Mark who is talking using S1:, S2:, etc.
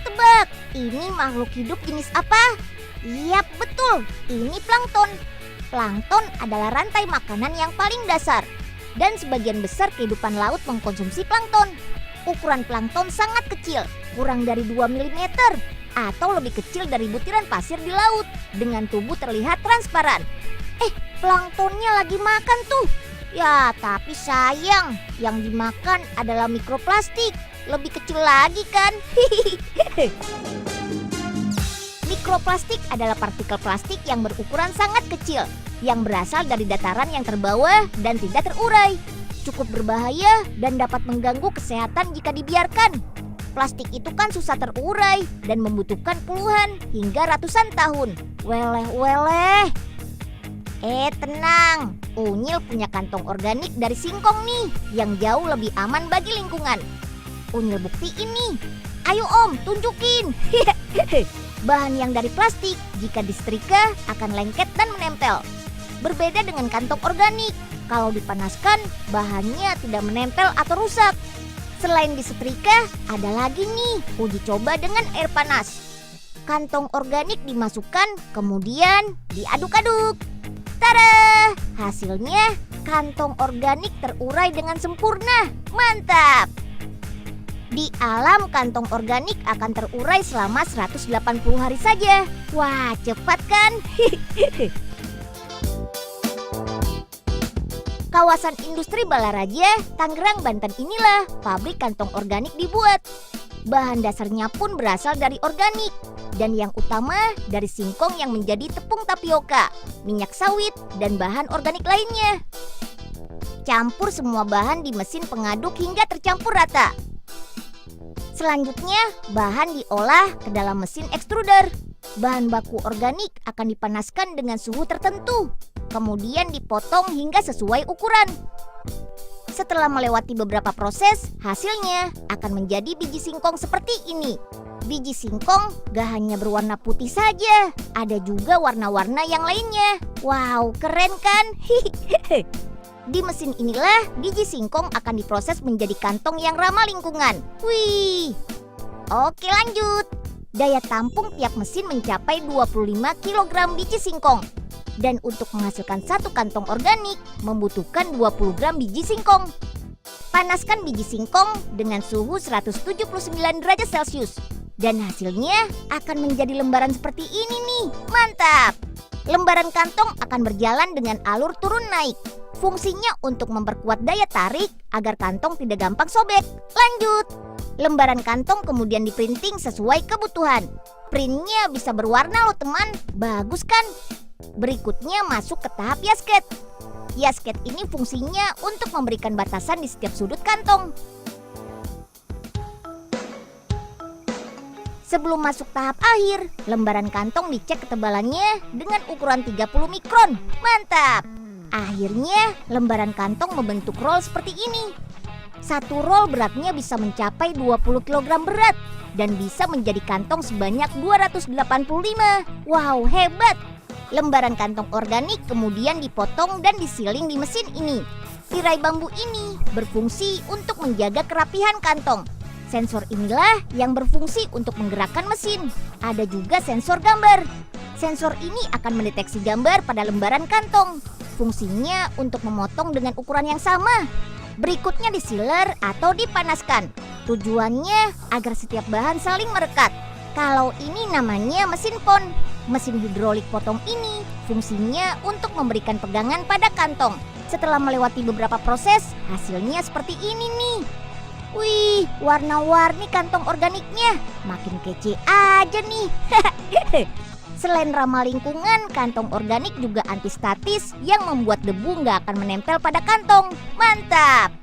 S1: tebak, ini makhluk hidup jenis apa? Yap, betul, ini plankton. Plankton adalah rantai makanan yang paling dasar. Dan sebagian besar kehidupan laut mengkonsumsi plankton. Ukuran plankton sangat kecil, kurang dari 2 mm, atau lebih kecil dari butiran pasir di laut, dengan tubuh terlihat transparan. Planktonnya lagi makan tuh. Ya, tapi sayang, yang dimakan adalah mikroplastik. Lebih kecil lagi kan? Mikroplastik adalah partikel plastik yang berukuran sangat kecil, yang berasal dari dataran yang terbawah dan tidak terurai. Cukup berbahaya dan dapat mengganggu kesehatan jika dibiarkan. Plastik itu kan susah terurai dan membutuhkan puluhan hingga ratusan tahun. Weleh. Tenang, Unyil punya kantong organik dari singkong nih, yang jauh lebih aman bagi lingkungan. Unyil buktiin nih. Ayo Om, tunjukin. Bahan yang dari plastik, jika disetrika akan lengket dan menempel. Berbeda dengan kantong organik, kalau dipanaskan bahannya tidak menempel atau rusak. Selain disetrika, ada lagi nih uji coba dengan air panas. Kantong organik dimasukkan, kemudian diaduk-aduk. Tada! Hasilnya kantong organik terurai dengan sempurna. Mantap! Di alam, kantong organik akan terurai selama 180 hari saja. Wah, cepat kan? Kawasan industri Balaraja, Tangerang, Banten inilah pabrik kantong organik dibuat. Bahan dasarnya pun berasal dari organik. Dan yang utama dari singkong yang menjadi tepung tapioka, minyak sawit, dan bahan organik lainnya. Campur semua bahan di mesin pengaduk hingga tercampur rata. Selanjutnya, bahan diolah ke dalam mesin ekstruder. Bahan baku organik akan dipanaskan dengan suhu tertentu, kemudian dipotong hingga sesuai ukuran. Setelah melewati beberapa proses, hasilnya akan menjadi biji singkong seperti ini. Biji singkong gak hanya berwarna putih saja, ada juga warna-warna yang lainnya. Wow, keren kan? Di mesin inilah biji singkong akan diproses menjadi kantong yang ramah lingkungan. Wih. Oke, lanjut. Daya tampung tiap mesin mencapai 25 kg biji singkong. Dan untuk menghasilkan satu kantong organik membutuhkan 20 gram biji singkong. Panaskan biji singkong dengan suhu 179 derajat Celcius. Dan hasilnya akan menjadi lembaran seperti ini nih. Mantap! Lembaran kantong akan berjalan dengan alur turun naik. Fungsinya untuk memperkuat daya tarik agar kantong tidak gampang sobek. Lanjut! Lembaran kantong kemudian diprinting sesuai kebutuhan. Printnya bisa berwarna loh teman. Bagus kan? Berikutnya masuk ke tahap yasket. Yasket ini fungsinya untuk memberikan batasan di setiap sudut kantong. Sebelum masuk tahap akhir, lembaran kantong dicek ketebalannya dengan ukuran 30 mikron. Mantap! Akhirnya, lembaran kantong membentuk roll seperti ini. Satu roll beratnya bisa mencapai 20 kg berat dan bisa menjadi kantong sebanyak 285. Wow, hebat! Lembaran kantong organik kemudian dipotong dan disiling di mesin ini. Tirai bambu ini berfungsi untuk menjaga kerapihan kantong. Sensor inilah yang berfungsi untuk menggerakkan mesin. Ada juga sensor gambar. Sensor ini akan mendeteksi gambar pada lembaran kantong. Fungsinya untuk memotong dengan ukuran yang sama. Berikutnya disiler atau dipanaskan. Tujuannya agar setiap bahan saling merekat. Kalau ini namanya mesin pon. Mesin hidrolik potong ini fungsinya untuk memberikan pegangan pada kantong. Setelah melewati beberapa proses, hasilnya seperti ini nih. Wih, warna-warni kantong organiknya. Makin kece aja nih. Selain ramah lingkungan, kantong organik juga antistatis yang membuat debu nggak akan menempel pada kantong. Mantap!